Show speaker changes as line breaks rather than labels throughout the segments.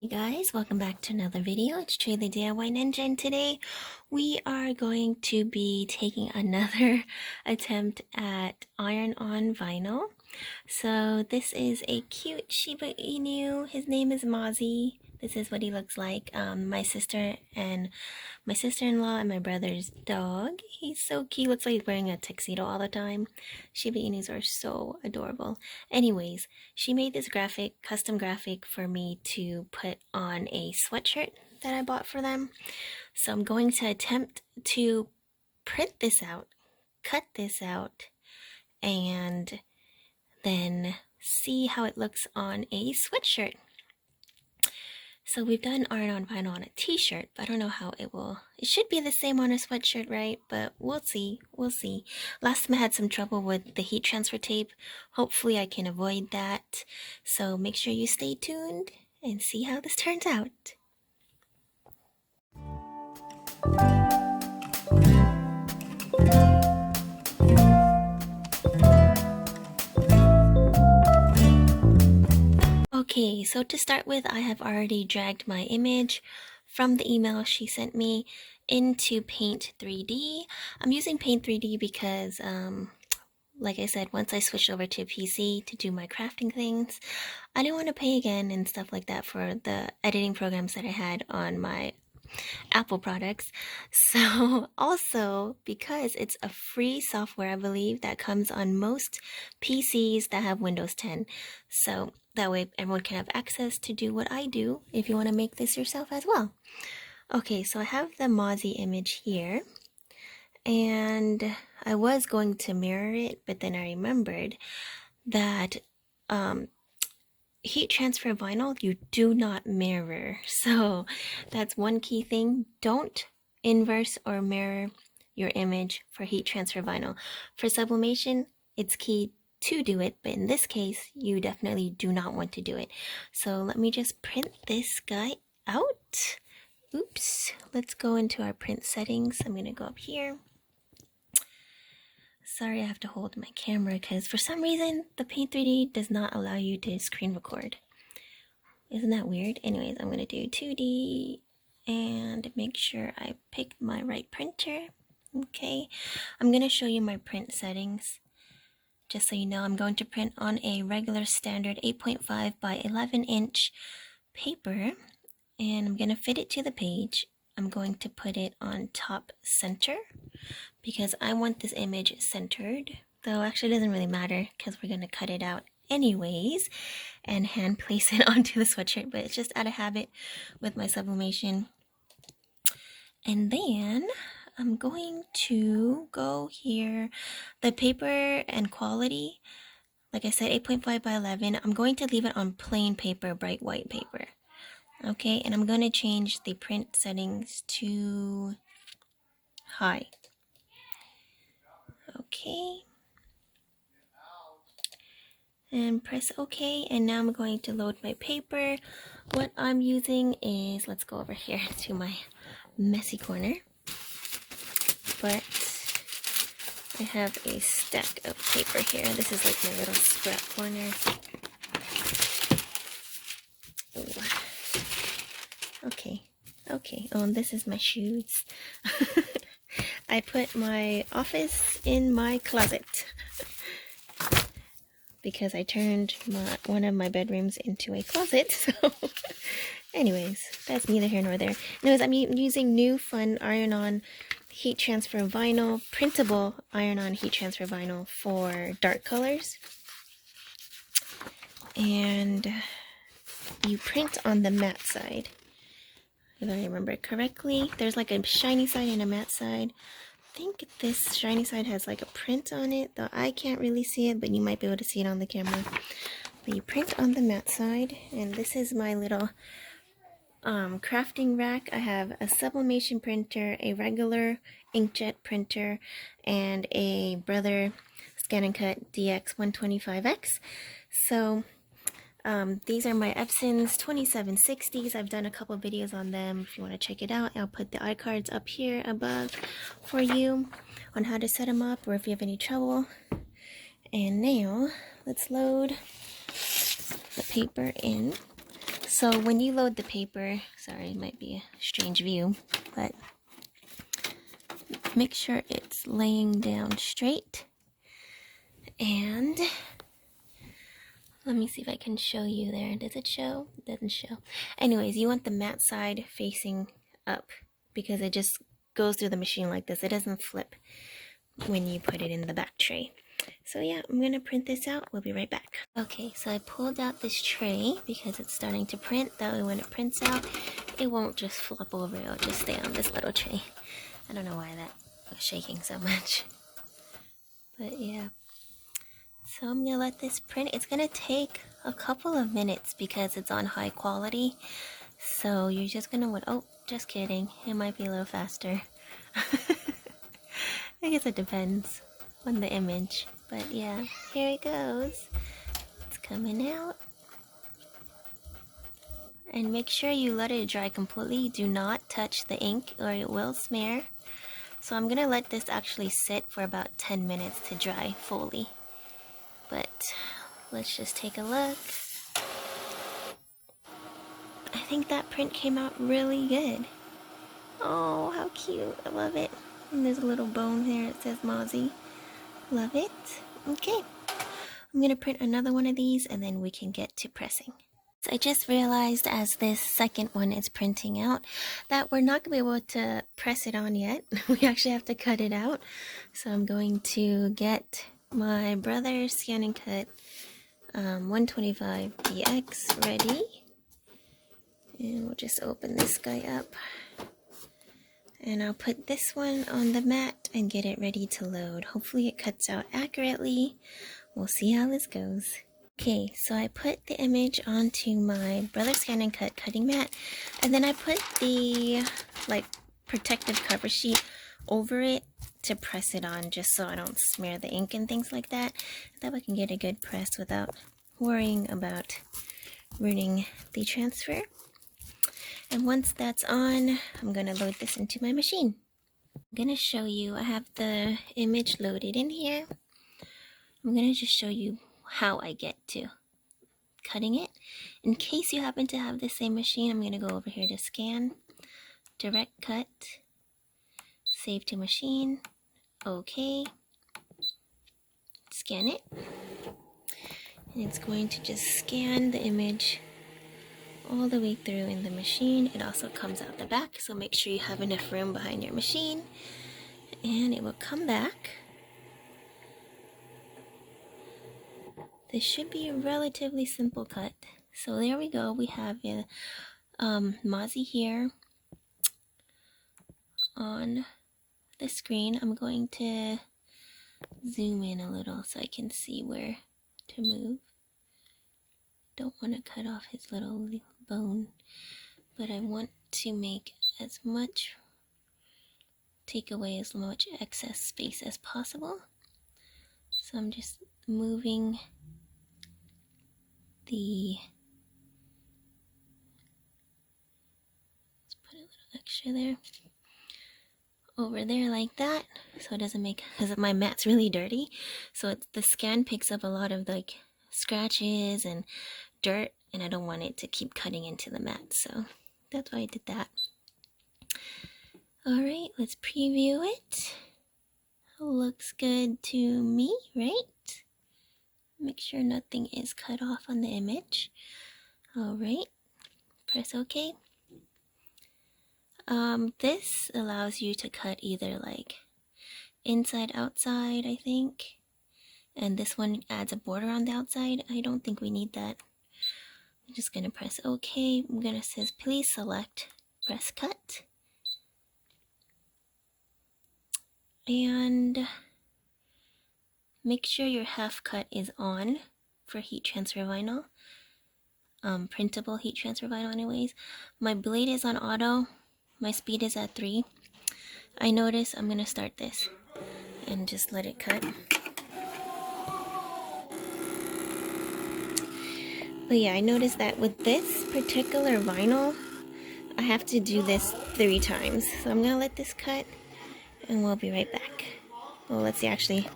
Hey guys, welcome back to another video. It's Trey the DIY Ninja, and today we are going to be taking another attempt at iron-on vinyl. So this is a cute Shiba Inu. His name is Mozzie. This is what he looks like. My sister-in-law and my brother's dog. He's so cute. Looks like he's wearing a tuxedo all the time. Shiba Inus are so adorable. Anyways, she made this custom graphic for me to put on a sweatshirt that I bought for them. So I'm going to attempt to print this out, cut this out, and then see how it looks on a sweatshirt. So we've done iron-on vinyl on a t-shirt, but I don't know how it should be the same on a sweatshirt, right? But we'll see. Last time I had some trouble with the heat transfer tape. Hopefully I can avoid that. So make sure you stay tuned and see how this turns out. Okay, so to start with, I have already dragged my image from the email she sent me into Paint 3D. I'm using Paint 3D because, like I said, once I switched over to PC to do my crafting things, I didn't want to pay again and stuff like that for the editing programs that I had on my Apple products. So also because it's a free software, I believe, that comes on most PCs that have Windows 10. So that way everyone can have access to do what I do if you want to make this yourself as well. Okay, so I have the Mozzie image here, and I was going to mirror it, but then I remembered that heat transfer vinyl, you do not mirror. So that's one key thing. Don't inverse or mirror your image for heat transfer vinyl. For sublimation, it's key to do it, but in this case, you definitely do not want to do it. So let me just print this guy out. Oops, let's go into our print settings. I'm gonna go up here. Sorry, I have to hold my camera because for some reason the Paint 3D does not allow you to screen record. Isn't that weird? Anyways, I'm gonna do 2D and make sure I picked my right printer. Okay, I'm gonna show you my print settings. Just so you know, I'm going to print on a regular standard 8.5 by 11 inch paper, and I'm gonna fit it to the page. I'm going to put it on top center because I want this image centered, though actually it doesn't really matter because we're going to cut it out anyways and hand place it onto the sweatshirt, but it's just out of habit with my sublimation. And then I'm going to go here, the paper and quality, like I said, 8.5 by 11. I'm going to leave it on plain paper, bright white paper. Okay, and I'm going to change the print settings to high. Okay, and press OK, and now I'm going to load my paper. What I'm using is, let's go over here to my messy corner, but I have a stack of paper here. This is like my little scrap corner. Ooh. Okay, oh, and this is my shoes. I put my office in my closet because I turned one of my bedrooms into a closet. So anyways, that's neither here nor there. Anyways, I'm using new fun iron-on heat transfer vinyl, printable iron-on heat transfer vinyl for dark colors. And you print on the matte side. If I remember correctly, there's like a shiny side and a matte side. I think this shiny side has like a print on it, though I can't really see it, but you might be able to see it on the camera. But you print on the matte side, and this is my little crafting rack. I have a sublimation printer, a regular inkjet printer, and a Brother Scanncut DX125X. So these are my Epson's 2760s. I've done a couple videos on them. If you want to check it out, I'll put the iCards up here above for you on how to set them up or if you have any trouble. And now let's load the paper in. So when you load the paper, sorry, it might be a strange view, but make sure it's laying down straight. And let me see if I can show you there. Does it show? It doesn't show. Anyways, you want the matte side facing up because it just goes through the machine like this. It doesn't flip when you put it in the back tray. So yeah, I'm gonna print this out. We'll be right back. Okay, so I pulled out this tray because it's starting to print. That way when it prints out, it won't just flop over. It'll just stay on this little tray. I don't know why that was shaking so much. But yeah. So I'm gonna let this print. It's gonna take a couple of minutes because it's on high quality. So you're just gonna want, oh, just kidding. It might be a little faster. I guess it depends on the image. But yeah, here it goes. It's coming out. And make sure you let it dry completely. Do not touch the ink or it will smear. So I'm gonna let this actually sit for about 10 minutes to dry fully. But let's just take a look. I think that print came out really good. Oh, how cute. I love it. And there's a little bone here. It says Mozzie. Love it. Okay. I'm going to print another one of these and then we can get to pressing. So I just realized as this second one is printing out that we're not going to be able to press it on yet. We actually have to cut it out. So I'm going to get my brother's Scanncut 125 DX ready. And we'll just open this guy up. And I'll put this one on the mat and get it ready to load. Hopefully it cuts out accurately. We'll see how this goes. Okay, so I put the image onto my brother's Scanncut cutting mat. And then I put the protective cover sheet over it to press it on just so I don't smear the ink and things like that. That way I can get a good press without worrying about ruining the transfer. And once that's on, I'm going to load this into my machine. I'm going to show you, I have the image loaded in here. I'm going to just show you how I get to cutting it. In case you happen to have the same machine, I'm going to go over here to Scan, Direct Cut, Save to Machine, OK, scan it. And it's going to just scan the image all the way through in the machine. It also comes out the back, so make sure you have enough room behind your machine. And it will come back. This should be a relatively simple cut. So there we go. We have a Mozzie here on the screen. I'm going to zoom in a little so I can see where to move. Don't want to cut off his little bone, but I want to take away as much excess space as possible. So I'm just moving let's put a little extra there, over there like that, so it doesn't make, because my mat's really dirty, so the scan picks up a lot of scratches and dirt, and I don't want it to keep cutting into the mat, so that's why I did that. Alright, let's preview it. Looks good to me, right? Make sure nothing is cut off on the image. Alright, press OK. This allows you to cut either inside, outside, I think. And this one adds a border on the outside. I don't think we need that. I'm just going to press OK. I'm going to say, please select, press cut. And make sure your half cut is on for heat transfer vinyl. Printable heat transfer vinyl anyways. My blade is on auto. My speed is at 3. I notice I'm going to start this and just let it cut. But yeah, I noticed that with this particular vinyl, I have to do this 3 times. So I'm going to let this cut and we'll be right back. Well, let's see, actually,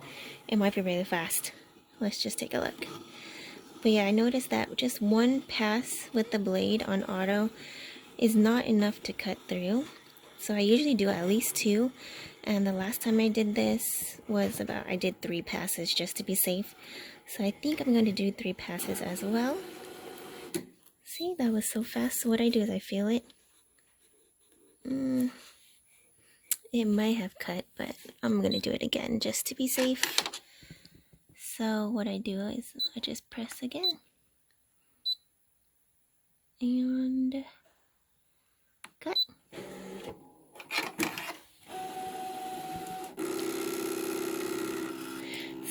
it might be really fast. Let's just take a look. But yeah, I noticed that just one pass with the blade on auto is not enough to cut through. So I usually do at least 2. And the last time I did this was I did 3 passes just to be safe. So I think I'm going to do 3 passes as well. See, that was so fast. So what I do is I feel it. It might have cut, but I'm going to do it again just to be safe. So what I do is I just press again. And cut.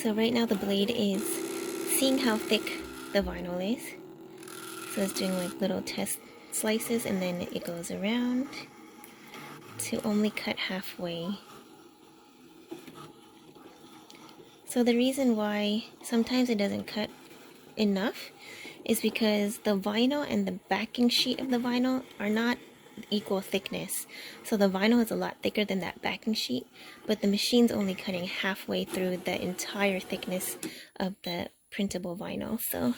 So right now the blade is seeing how thick the vinyl is. So it's doing like little test slices, and then it goes around to only cut halfway. So the reason why sometimes it doesn't cut enough is because the vinyl and the backing sheet of the vinyl are not equal thickness. So the vinyl is a lot thicker than that backing sheet, but the machine's only cutting halfway through the entire thickness of the printable vinyl. So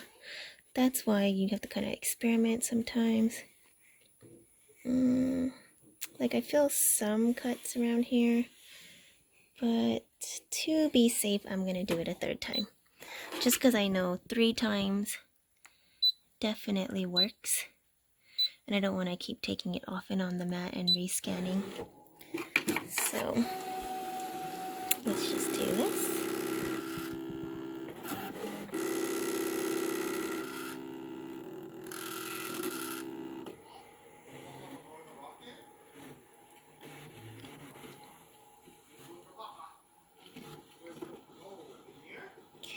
that's why you have to kind of experiment sometimes. Like I feel some cuts around here, but to be safe, I'm gonna do it a 3rd time. Just because I know 3 times definitely works. And I don't want to keep taking it off and on the mat and rescanning. So let's just do this.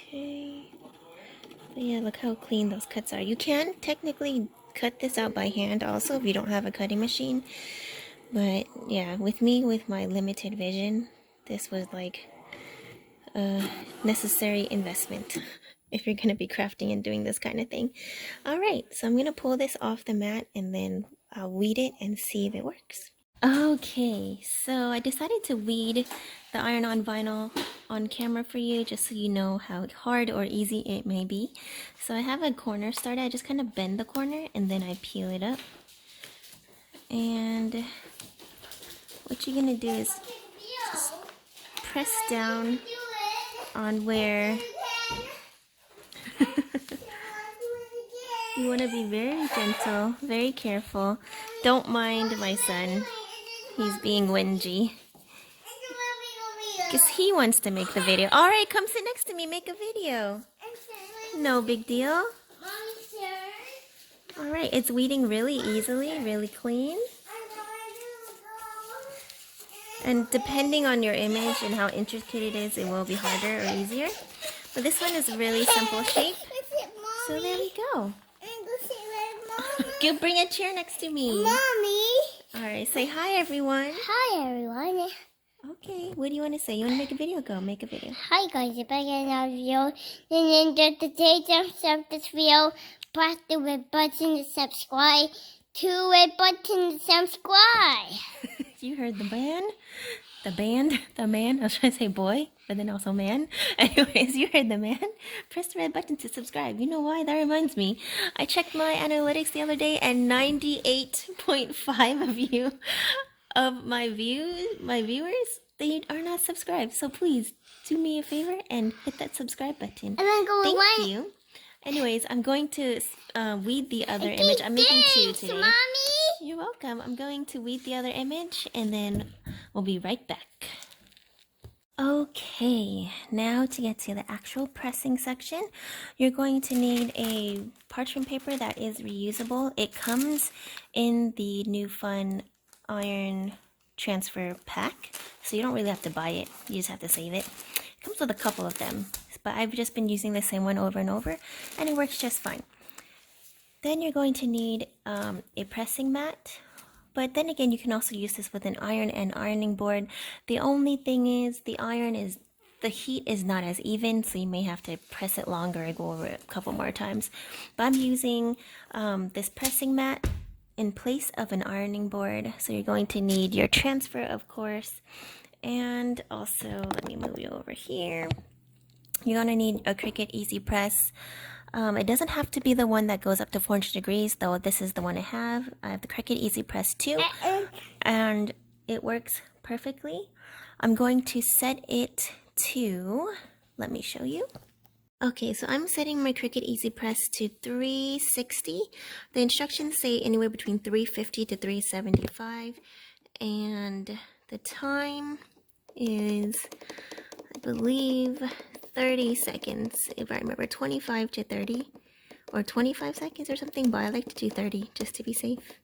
Okay. But yeah, look how clean those cuts are. You can technically cut this out by hand also if you don't have a cutting machine. But yeah, with me, with my limited vision, this was like a necessary investment if you're going to be crafting and doing this kind of thing. Alright, so I'm going to pull this off the mat and then I'll weed it and see if it works. Okay, so I decided to weed the iron-on vinyl on camera for you just so you know how hard or easy it may be. So I have a corner started. I just kind of bend the corner and then I peel it up. And what you're going to do is just press down on where you want to be very gentle, very careful. Don't mind my son. He's being whingy. Because he wants to make the video. Alright, come sit next to me, make a video. No big deal. Alright, it's weeding really easily, really clean. And depending on your image and how intricate it is, it will be harder or easier. But this one is a really simple shape. So there we go. Go bring a chair next to me.
Mommy.
Alright, say hi everyone.
Hi everyone.
Okay, what do you want to say? You want to make a video? Go, make a video.
Hi guys, if I get another video, then just to say thumbs up this video, press the red button to subscribe. To red button to subscribe.
You heard the band? The man. I was trying to say boy, but then also man. Anyways, you heard the man. Press the red button to subscribe. You know why? That reminds me. I checked my analytics the other day and 98.5 of you, of my viewers, they are not subscribed. So please do me a favor and hit that subscribe button.
And then go away.
Thank you. Anyways, I'm going to weed the other image. I'm making 2 today.
Mommy.
You're welcome. I'm going to weed the other image and then we'll be right back. Okay, now to get to the actual pressing section, you're going to need a parchment paper that is reusable. It comes in the new fun iron transfer pack, so you don't really have to buy it. You just have to save it. It comes with a couple of them, but I've just been using the same one over and over, and it works just fine. Then you're going to need a pressing mat. But then again, you can also use this with an iron and ironing board. The only thing is the heat is not as even, so you may have to press it longer and go over it a couple more times. But I'm using this pressing mat in place of an ironing board. So you're going to need your transfer, of course. And also, let me move you over here. You're going to need a Cricut Easy Press. It doesn't have to be the one that goes up to 400 degrees, though this is the one I have. I have the Cricut Easy Press 2, and it works perfectly. I'm going to set it to, let me show you. Okay, so I'm setting my Cricut Easy Press to 360. The instructions say anywhere between 350 to 375, and the time is, I believe, 30 seconds, if I remember, 25 to 30, or 25 seconds or something, but I like to do 30 just to be safe.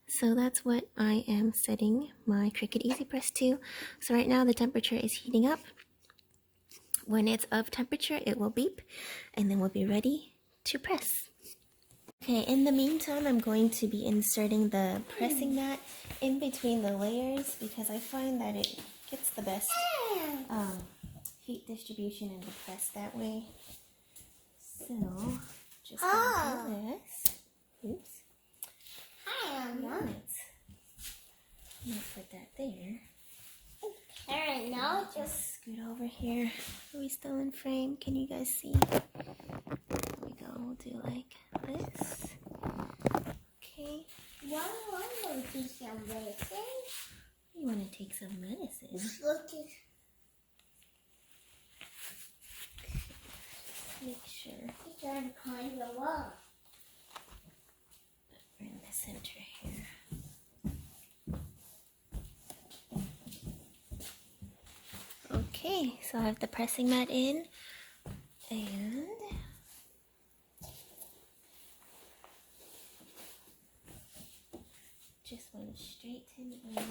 So that's what I am setting my Cricut Easy Press to. So right now the temperature is heating up. When it's of temperature, it will beep, and then we'll be ready to press. Okay, in the meantime, I'm going to be inserting the pressing mat in between the layers because I find that it gets the best heat distribution in the press that way. So, just gonna do this. Oops. I'm gonna put that there.
Alright, now
Just scoot over here. Are we still in frame? Can you guys see? There we go. We'll do like this. Okay.
why want to do some medicine?
You want to take some medicine?
Look at
Make sure
it's trying to climb the wall.
we're in the center here. Okay, so I have the pressing mat in, and just want to straighten out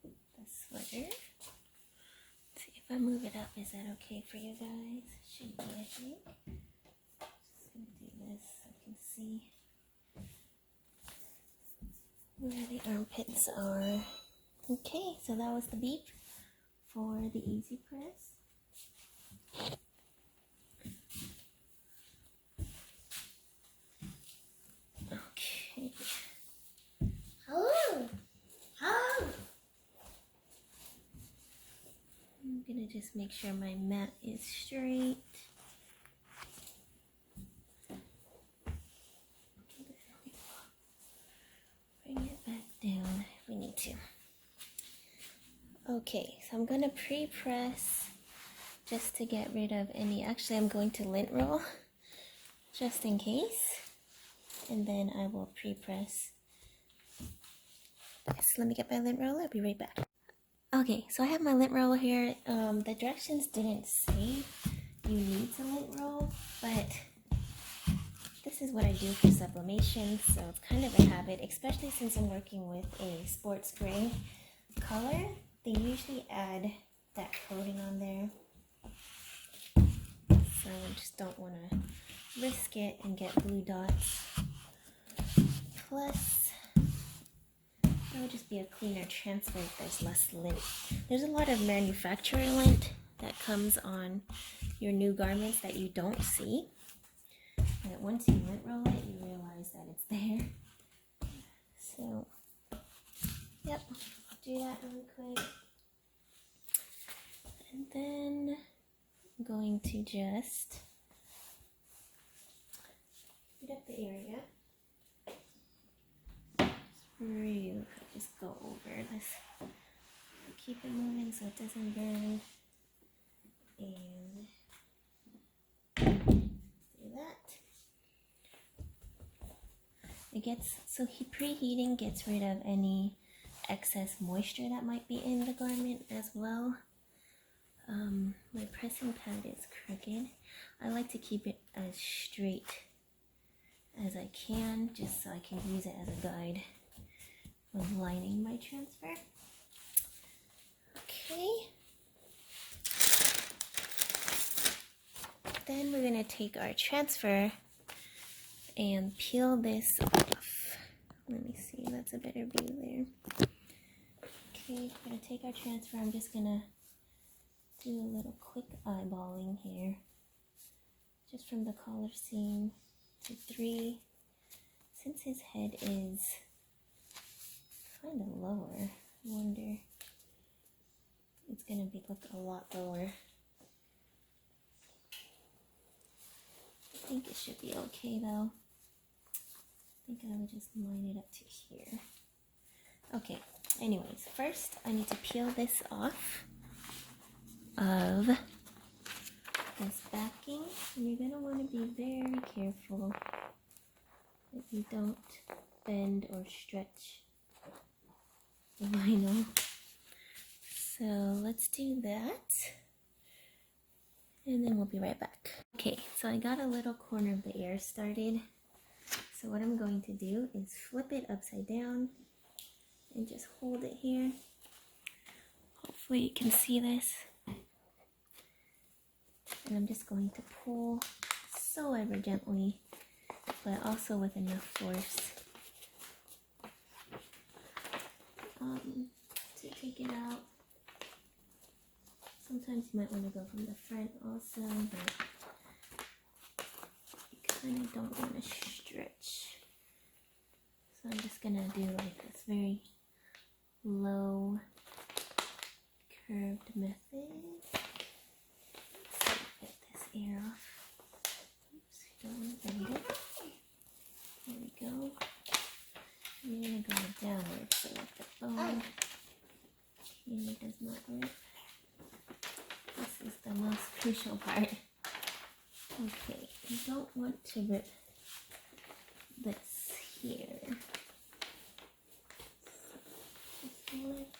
the sweater. Let's see if I move it up, is that okay for you guys? Should be, I think. Just gonna do this so I can see where the armpits are. Okay, so that was the beep for the Easy Press. Okay.
Oh! Oh!
I'm gonna just make sure my mat is straight. Bring it back down if we need to. Okay, so I'm gonna pre-press just to get rid of any, actually I'm going to lint roll just in case, and then I will pre-press this. Let me get my lint roller, I'll be right back. Okay, so I have my lint roller here. The directions didn't say you need to lint roll, but this is what I do for sublimation, so it's kind of a habit, especially since I'm working with a sports gray color. They usually add that coating on there, so I just don't want to risk it and get blue dots. Plus, that would just be a cleaner transfer if there's less lint. There's a lot of manufacturer lint that comes on your new garments that you don't see, but once you lint roll it, you realize that it's there. So, yep. Do that really quick, and then I'm going to just heat up the area. Just go over this. Keep it moving so it doesn't burn, and do that. It gets so preheating gets rid of any excess moisture that might be in the garment as well. My pressing pad is crooked. I like to keep it as straight as I can, just so I can use it as a guide when lining my transfer. Okay. Then we're gonna take our transfer and peel this off. Let me see, that's a better view there. Okay, we're gonna take our transfer. I'm just gonna do a little quick eyeballing here. Just from the collar seam to 3. Since his head is kind of lower, I wonder, it's gonna look a lot lower think it should be okay though. I think I would just line it up to here. Okay, anyways, first I need to peel this off of this backing, and you're going to want to be very careful that you don't bend or stretch the vinyl. So let's do that, and then we'll be right back. Okay, so I got a little corner of the ear started. So what I'm going to do is flip it upside down and just hold it here. Hopefully you can see this. And I'm just going to pull so ever gently, but also with enough force to take it out. Sometimes you might want to go from the front also, but you kind of don't want to stretch. So I'm just going to do like this very low curved method. Get this ear off. Oops, don't want to bend it. There we go. I'm going to go downward so that the bone here does not rip. This is the most crucial part. Okay, you don't want to rip this here. So just lift.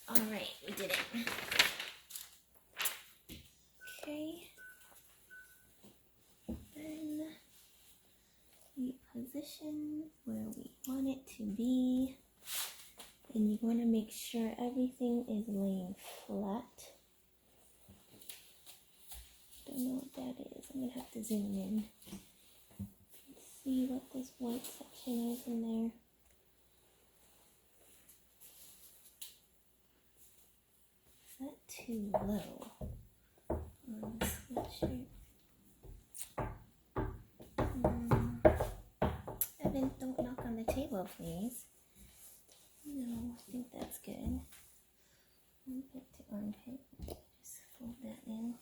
Alright, we did it. Okay. Then we position where we want it to be. And you want to make sure everything is laying flat. Don't know what that is. I'm going to have to zoom in and see what this white section is in there. Is that too low on the sweatshirt? Evan, don't knock on the table, please. No, I think that's good. Armpit to armpit. Just fold that in.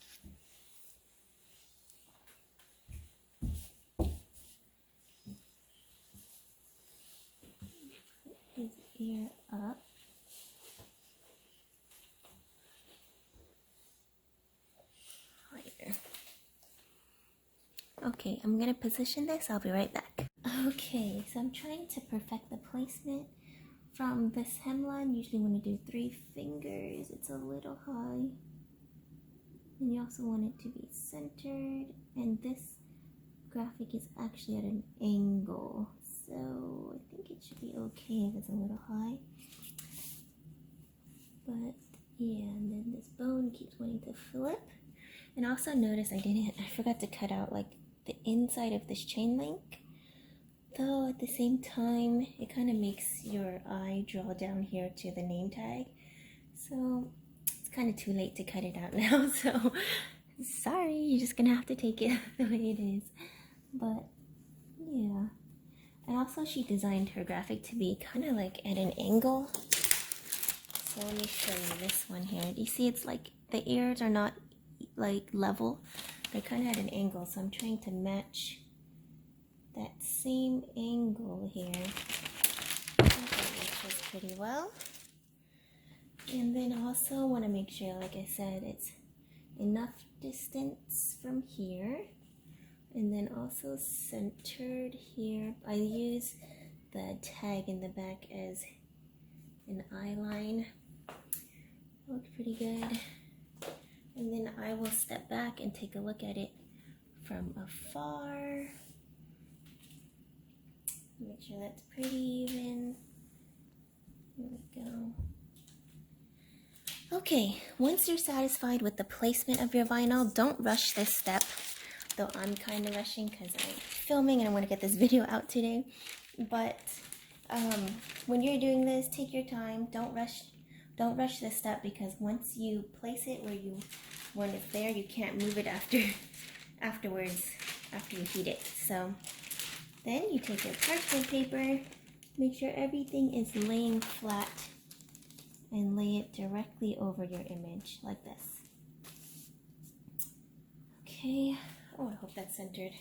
Put his ear up. Higher. Okay, I'm gonna position this. I'll be right back. Okay, so I'm trying to perfect the placement. From this hemline, usually want to do 3 fingers. It's a little high. And you also want it to be centered. And this graphic is actually at an angle. So I think it should be okay if it's a little high. But yeah, and then this bone keeps wanting to flip. And also notice I forgot to cut out like the inside of this chain link. Though at the same time, it kind of makes your eye draw down here to the name tag. So it's kind of too late to cut it out now. So sorry, you're just gonna have to take it the way it is. But yeah. And also she designed her graphic to be kind of like at an angle. So let me show you this one here. Do you see it's like the ears are not like level. They're kind of at an angle. So I'm trying to match that same angle here. That matches pretty well. And then also want to make sure, like I said, it's enough distance from here. And then also centered here. I use the tag in the back as an eye line. Looked pretty good. And then I will step back and take a look at it from afar. Make sure that's pretty even. Here we go. Okay, once you're satisfied with the placement of your vinyl, don't rush this step. Though I'm kind of rushing because I'm filming and I want to get this video out today. But when you're doing this, take your time. Don't rush this step, because once you place it when it's there, you can't move it afterwards after you heat it. So then you take your parchment paper, make sure everything is laying flat, and lay it directly over your image like this. Okay, Oh, I hope that's centered.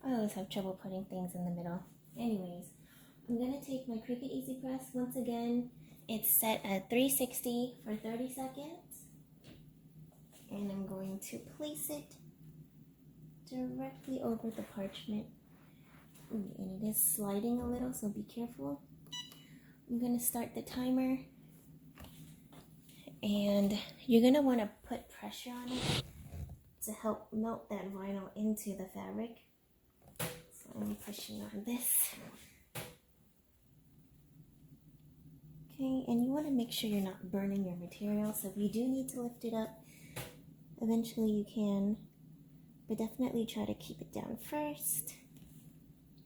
I always have trouble putting things in the middle. Anyways, I'm gonna take my Cricut Easy Press. Once again, it's set at 360 for 30 seconds. And I'm going to place it directly over the parchment. Ooh, and it is sliding a little, so be careful. I'm gonna start the timer. And you're gonna wanna put pressure on it to help melt that vinyl into the fabric. So I'm pushing on this. Okay, and you wanna make sure you're not burning your material. So if you do need to lift it up, eventually you can, but definitely try to keep it down first.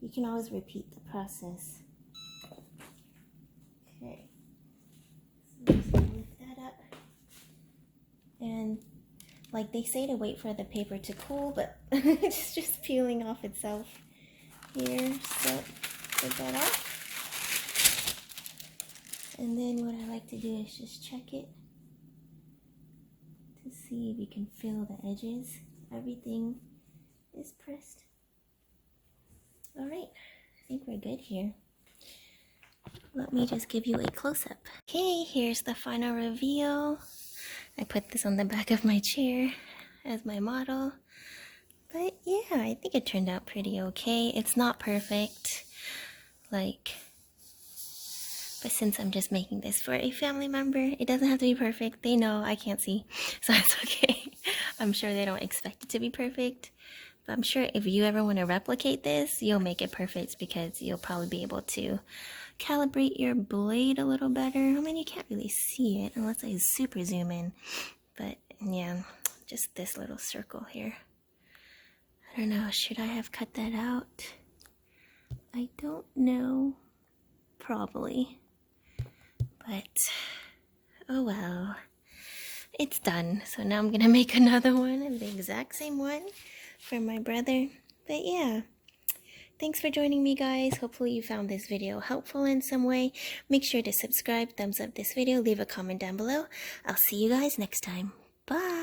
You can always repeat the process. Okay, so I'm just gonna lift that up. And like they say to wait for the paper to cool, but it's just peeling off itself here. So get that off. And then what I like to do is just check it to see if you can feel the edges. Everything is pressed. All right, I think we're good here. Let me just give you a close-up. Okay, here's the final reveal. I put this on the back of my chair as my model. But yeah, I think it turned out pretty okay. It's not perfect, but since I'm just making this for a family member, it doesn't have to be perfect. They know I can't see, so it's okay. I'm sure they don't expect it to be perfect. But I'm sure if you ever want to replicate this, you'll make it perfect because you'll probably be able to calibrate your blade a little better. I mean, you can't really see it unless I super zoom in. But yeah, just this little circle here. I don't know, should I have cut that out? I don't know. Probably. But, oh well. It's done. So now I'm gonna make another one of the exact same one for my brother. But yeah, thanks for joining me, guys. Hopefully you found this video helpful in some way. Make sure to subscribe, thumbs up this video, leave a comment down below. I'll see you guys next time. Bye.